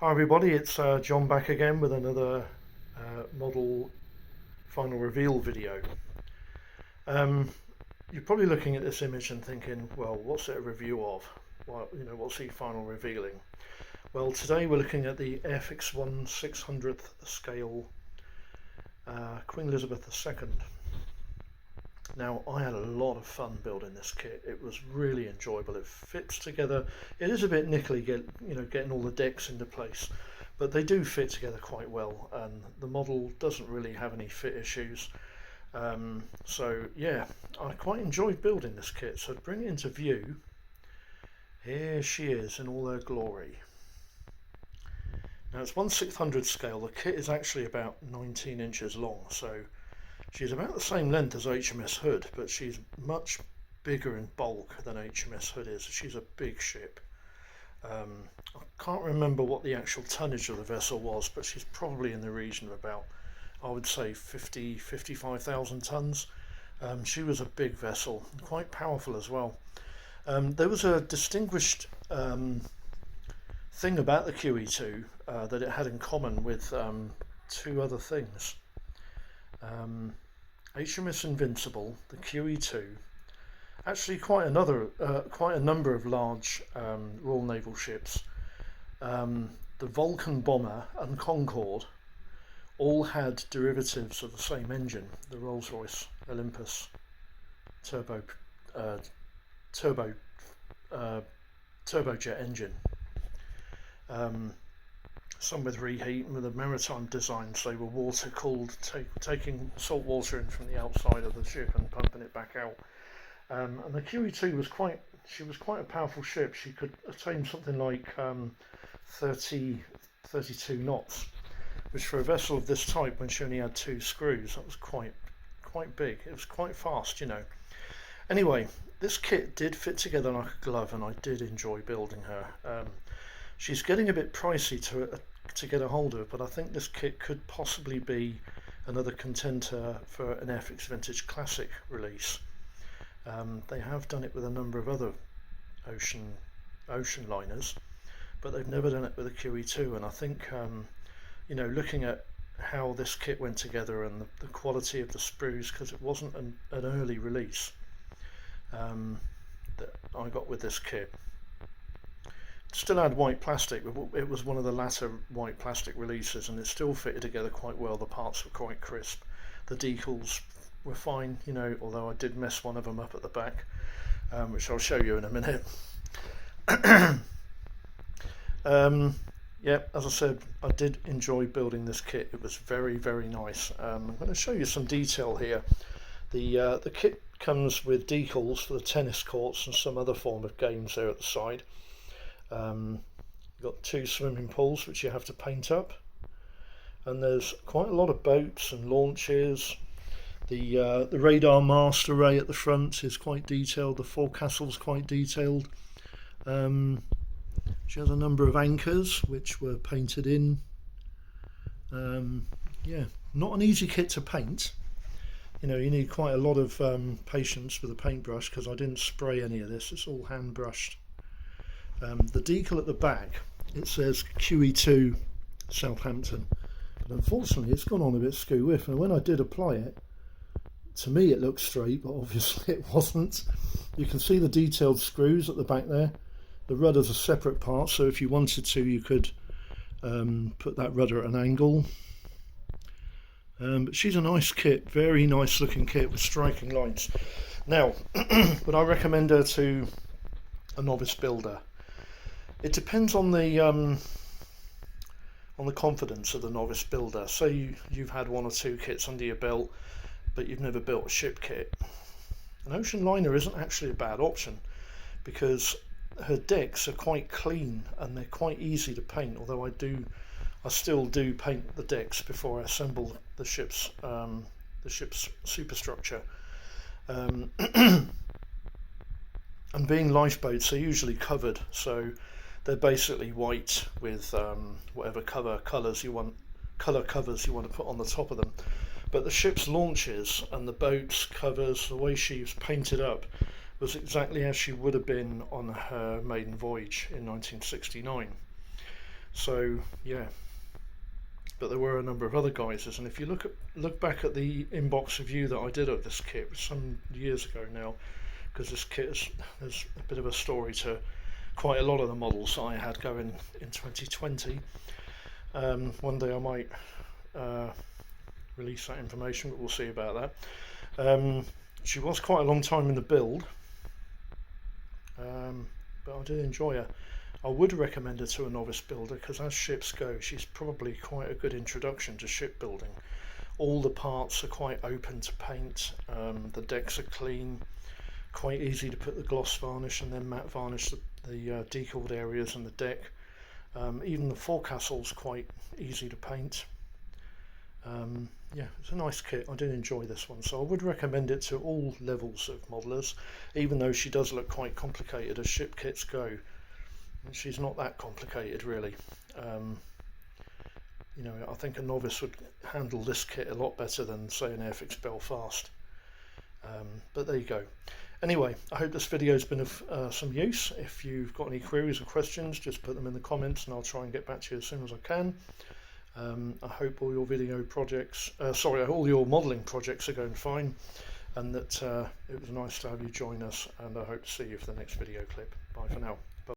Hi everybody, it's John back again with another model final reveal video. Um, you're probably looking at this image and thinking, well, what's it a review of? What's he final revealing? Well, today we're looking at the Airfix 1/600th scale Queen Elizabeth II. Now, I had a lot of fun building this kit. It was really enjoyable. It fits together. It is a bit nickely, getting all the decks into place, but they do fit together quite well, and the model doesn't really have any fit issues. So yeah, I quite enjoyed building this kit. So to bring it into view, here she is in all her glory. Now it's 1/600 scale. The kit is actually about 19 inches long, so she's about the same length as HMS Hood, but she's much bigger in bulk than HMS Hood is. She's a big ship. I can't remember what the actual tonnage of the vessel was, but she's probably in the region of about, I would say, 55,000 tons. She was a big vessel, quite powerful as well. There was a distinguished thing about the QE2 that it had in common with two other things. HMS Invincible, the QE2, actually quite a number of large Royal Naval ships, the Vulcan bomber and Concorde, all had derivatives of the same engine, the Rolls-Royce Olympus turbo turbojet engine. Some with reheat, and with the maritime designs, they were water cooled, taking salt water in from the outside of the ship and pumping it back out. And the QE2 was quite a powerful ship. She could attain something like 32 knots, which for a vessel of this type, when she only had 2 screws, that was quite big. It was quite fast, Anyway, this kit did fit together like a glove, and I did enjoy building her. She's getting a bit pricey to get a hold of, but I think this kit could possibly be another contender for an Airfix Vintage Classic release. They have done it with a number of other ocean liners, but they've never done it with a QE2, and I think looking at how this kit went together and the quality of the sprues, because it wasn't an early release that I got with this kit. Still had white plastic, but it was one of the latter white plastic releases, and it still fitted together quite well. The parts were quite crisp. The decals were fine, although I did mess one of them up at the back, which I'll show you in a minute. Yeah, as I said, I did enjoy building this kit. It was very, very nice. I'm going to show you some detail here. The kit comes with decals for the tennis courts and some other form of games there at the side. You've got 2 swimming pools which you have to paint up, and there's quite a lot of boats and launches. The radar mast array at the front is quite detailed. The forecastle's quite detailed. She has a number of anchors which were painted in. Yeah, not an easy kit to paint. You need quite a lot of patience with a paintbrush, because I didn't spray any of this. It's all hand brushed. The decal at the back, it says QE2 Southampton, but unfortunately it's gone on a bit skew-whiff, and when I did apply it, to me it looked straight, but obviously it wasn't. You can see the detailed screws at the back there. The rudder's a separate part, so if you wanted to, you could put that rudder at an angle. But she's a nice kit, very nice looking kit with striking lines. Now, would I recommend her to a novice builder? It depends on the confidence of the novice builder. Say you've had 1 or 2 kits under your belt, but you've never built a ship kit. An ocean liner isn't actually a bad option, because her decks are quite clean and they're quite easy to paint. Although I still do paint the decks before I assemble the ship's superstructure. And being lifeboats, they're usually covered, so they're basically white with whatever color covers you want to put on the top of them. But the ship's launches and the boat's covers, the way she was painted up, was exactly as she would have been on her maiden voyage in 1969. So yeah, but there were a number of other guises, and if you look back at the inbox review that I did of this kit some years ago now, because this kit there's a bit of a story to quite a lot of the models I had going in 2020. One day I might release that information, but we'll see about that. She was quite a long time in the build, but I did enjoy her. I would recommend her to a novice builder because as ships go, she's probably quite a good introduction to shipbuilding. All the parts are quite open to paint, the decks are clean, quite easy to put the gloss varnish and then matte varnish the decaled areas and the deck. Even the forecastle's quite easy to paint. Yeah, it's a nice kit. I did enjoy this one, so I would recommend it to all levels of modelers, even though she does look quite complicated as ship kits go. She's not that complicated really. You know, I think a novice would handle this kit a lot better than say an Airfix Belfast. But there you go. Anyway, I hope this video has been of some use. If you've got any queries or questions, just put them in the comments and I'll try and get back to you as soon as I can. I hope all your video projects, all your modelling projects are going fine, and that it was nice to have you join us, and I hope to see you for the next video clip. Bye for now.